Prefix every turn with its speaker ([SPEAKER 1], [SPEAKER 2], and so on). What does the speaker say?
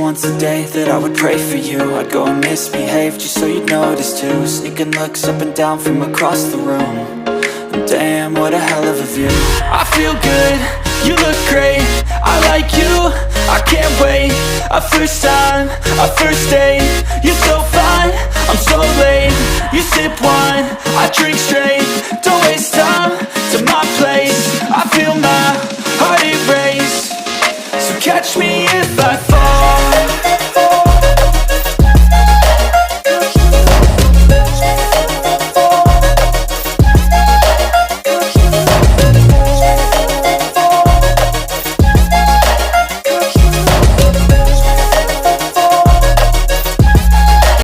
[SPEAKER 1] once a day that I would pray for you. I'd go and misbehave just so you'd notice too. Sneaking looks up and down from across the room. And damn, what a hell of a view. I feel good, you look great, I like you, I can't wait. A first time, a first date, you're so fine, I'm so late. You sip wine, I drink straight.